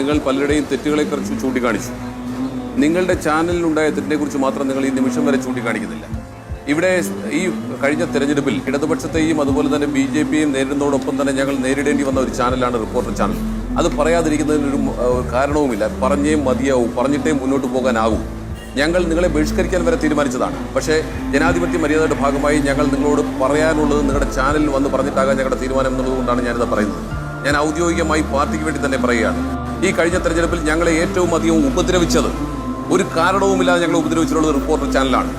നിങ്ങൾ പലരുടെയും തെറ്റുകളെക്കുറിച്ച് ചൂണ്ടിക്കാണിച്ചു. നിങ്ങളുടെ ചാനലിലുണ്ടായ തെറ്റിനെക്കുറിച്ച് മാത്രം നിങ്ങൾ ഈ നിമിഷം വരെ ചൂണ്ടിക്കാണിക്കുന്നില്ല. ഇവിടെ ഈ കഴിഞ്ഞ തെരഞ്ഞെടുപ്പിൽ ഇടതുപക്ഷത്തെയും അതുപോലെ തന്നെ BJPയെയും നേരിടുന്നതോടൊപ്പം തന്നെ ഞങ്ങൾ നേരിടേണ്ടി വന്ന ഒരു ചാനലാണ് റിപ്പോർട്ടർ ചാനൽ. അത് പറയാതിരിക്കുന്നതിനൊരു കാരണവുമില്ല. പറഞ്ഞേ മതിയാവും, പറഞ്ഞിട്ടേ മുന്നോട്ട് പോകാനാകും. ഞങ്ങൾ നിങ്ങളെ ബഹിഷ്കരിക്കാൻ വരെ തീരുമാനിച്ചതാണ്. പക്ഷേ ജനാധിപത്യ മര്യാദയുടെ ഭാഗമായി ഞങ്ങൾ നിങ്ങളോട് പറയാനുള്ളത് നിങ്ങളുടെ ചാനലിൽ വന്ന് പറഞ്ഞിട്ടാകാൻ ഞങ്ങളുടെ തീരുമാനം എന്നുള്ളതുകൊണ്ടാണ് ഞാനിത് പറയുന്നത്. ഞാൻ ഔദ്യോഗികമായി പാർട്ടിക്ക് വേണ്ടി തന്നെ പറയുകയാണ്. ഈ കഴിഞ്ഞ തെരഞ്ഞെടുപ്പിൽ ഞങ്ങളെ ഏറ്റവും അധികം ഉപദ്രവിച്ചത്, ഒരു കാരണവുമില്ലാതെ ഞങ്ങളെ ഉപദ്രവിച്ചിട്ടുള്ളത് റിപ്പോർട്ടർ ചാനലാണ്.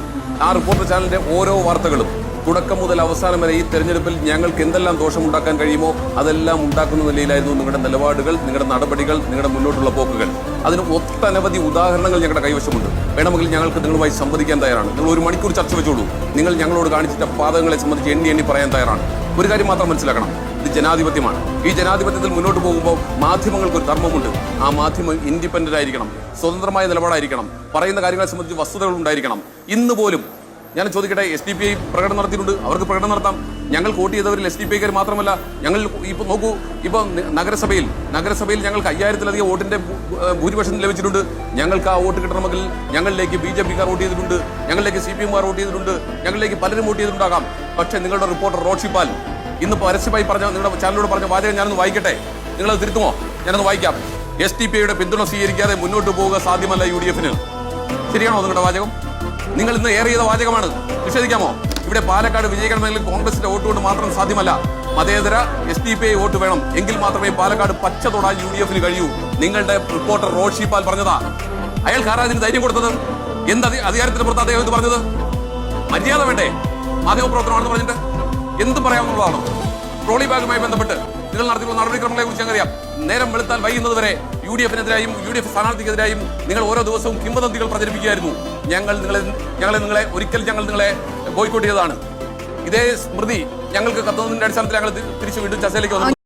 ആ റിപ്പോർട്ടർ ചാനലിന്റെ ഓരോ വാർത്തകളും തുടക്കം മുതൽ അവസാനം വരെ ഈ തെരഞ്ഞെടുപ്പിൽ ഞങ്ങൾക്ക് എന്തെല്ലാം ദോഷമുണ്ടാക്കാൻ കഴിയുമോ അതെല്ലാം ഉണ്ടാക്കുന്ന നിലയിലായിരുന്നു നിങ്ങളുടെ നിലപാടുകൾ, നിങ്ങളുടെ നടപടികൾ, നിങ്ങളുടെ മുന്നോട്ടുള്ള പോക്കുകൾ. അതിന് ഒട്ടനവധി ഉദാഹരണങ്ങൾ ഞങ്ങളുടെ കൈവശമുണ്ട്. വേണമെങ്കിൽ ഞങ്ങൾക്ക് നിങ്ങളുമായി സംവദിക്കാൻ തയ്യാറാണ്. നിങ്ങൾ 1 മണിക്കൂർ ചർച്ച വെച്ചോളൂ. നിങ്ങൾ ഞങ്ങളോട് കാണിച്ചിട്ട പാതകളെ സംബന്ധിച്ച് എണ്ണി പറയാൻ തയ്യാറാണ്. ഒരു കാര്യം മാത്രം മനസ്സിലാക്കണം, ഇത് ജനാധിപത്യമാണ്. ഈ ജനാധിപത്യത്തിൽ മുന്നോട്ട് പോകുമ്പോൾ മാധ്യമങ്ങൾക്കൊരു ധർമ്മമുണ്ട്. ആ മാധ്യമം ഇൻഡിപെൻഡന്റ് ആയിരിക്കണം, സ്വതന്ത്രമായ നിലപാടായിരിക്കണം, പറയുന്ന കാര്യങ്ങളെ സംബന്ധിച്ച് വസ്തുതകൾ ഉണ്ടായിരിക്കണം. ഇന്ന് പോലും ഞാൻ ചോദിക്കട്ടെ, SDPI പ്രകടനം നടത്തിയിട്ടുണ്ട്, അവർക്ക് പ്രകടനം നടത്താം. ഞങ്ങൾ വോട്ട് ചെയ്തവരിൽ SDPIക്കാർ മാത്രമല്ല, ഞങ്ങൾ ഇപ്പൊ നോക്കൂ, ഇപ്പൊ നഗരസഭയിൽ ഞങ്ങൾക്ക് 5000-ലധികം വോട്ടിന്റെ ഭൂരിപക്ഷം ലഭിച്ചിട്ടുണ്ട്. ഞങ്ങൾക്ക് ആ വോട്ട് കിട്ടണമെങ്കിൽ ഞങ്ങളിലേക്ക് BJPക്കാർ വോട്ട് ചെയ്തിട്ടുണ്ട്, ഞങ്ങളിലേക്ക് CPMകാർ വോട്ട് ചെയ്തിട്ടുണ്ട്, ഞങ്ങളിലേക്ക് പലരും വോട്ട് ചെയ്തിട്ടുണ്ടാകാം. പക്ഷേ നിങ്ങളുടെ റിപ്പോർട്ടർ റോഷിപ്പാൽ ഇന്ന് പരസ്യമായി പറഞ്ഞ, നിങ്ങളുടെ ചാനലിലൂടെ പറഞ്ഞ വാചകം ഞാനൊന്ന് വായിക്കട്ടെ, നിങ്ങളത് തിരുത്തുമോ? ഞാനൊന്ന് വായിക്കാം. SDPIയുടെ പിന്തുണ സ്വീകരിക്കാതെ മുന്നോട്ട് പോവുക സാധ്യമല്ല UDFന്. ശരിയാണോ നിങ്ങളുടെ വാചകം? നിങ്ങൾ ഇന്ന് ഏറെ ചെയ്ത വാചകമാണ്. നിഷേധിക്കാമോ? ഇവിടെ പാലക്കാട് വിജയിക്കണമെങ്കിൽ കോൺഗ്രസിന്റെ വോട്ട് കൊണ്ട് മാത്രം സാധ്യമല്ല. മതേതര SDPI വോട്ട് വേണം, എങ്കിൽ മാത്രമേ പാലക്കാട് പച്ച തൊടാൻ UDFന് കഴിയൂ. നിങ്ങളുടെ റിപ്പോർട്ടർ റോഷിപ്പാൽ പറഞ്ഞതാ. അയാൾക്ക് ആരാ അതിന് ധൈര്യം കൊടുത്തത്? എന്ത് അധികാരത്തിന് പുറത്ത് അദ്ദേഹം ഇത് പറഞ്ഞത്? മര്യാദ വേണ്ടേ? മാധ്യമപ്രവർത്തനമാണെന്ന് പറഞ്ഞിട്ട് എന്ത് പറയാവുന്നതാണോ? ട്രോളി ബാഗുമായി ബന്ധപ്പെട്ട് നിങ്ങൾ നടത്തിയുള്ള നടപടിക്രമങ്ങളെ കുറിച്ച് ഞങ്ങറിയാം. നേരം വെളുത്താൽ വൈകുന്നത് വരെ UDFനെതിരായും UDF സ്ഥാനാർത്ഥിക്കെതിരായും നിങ്ങൾ ഓരോ ദിവസവും കിംവദന്തികൾ പ്രചരിപ്പിക്കുകയായിരുന്നു. ഞങ്ങൾ നിങ്ങളെ ബോയ്ക്കോട്ട് ചെയ്തതാണ്. ഇതേ സ്മൃതി ഞങ്ങൾക്ക് കത്തുന്നതിന്റെ അടിസ്ഥാനത്തിൽ ഞങ്ങൾ തിരിച്ചു വീണ്ടും ചർച്ചയിലേക്ക് വന്നു.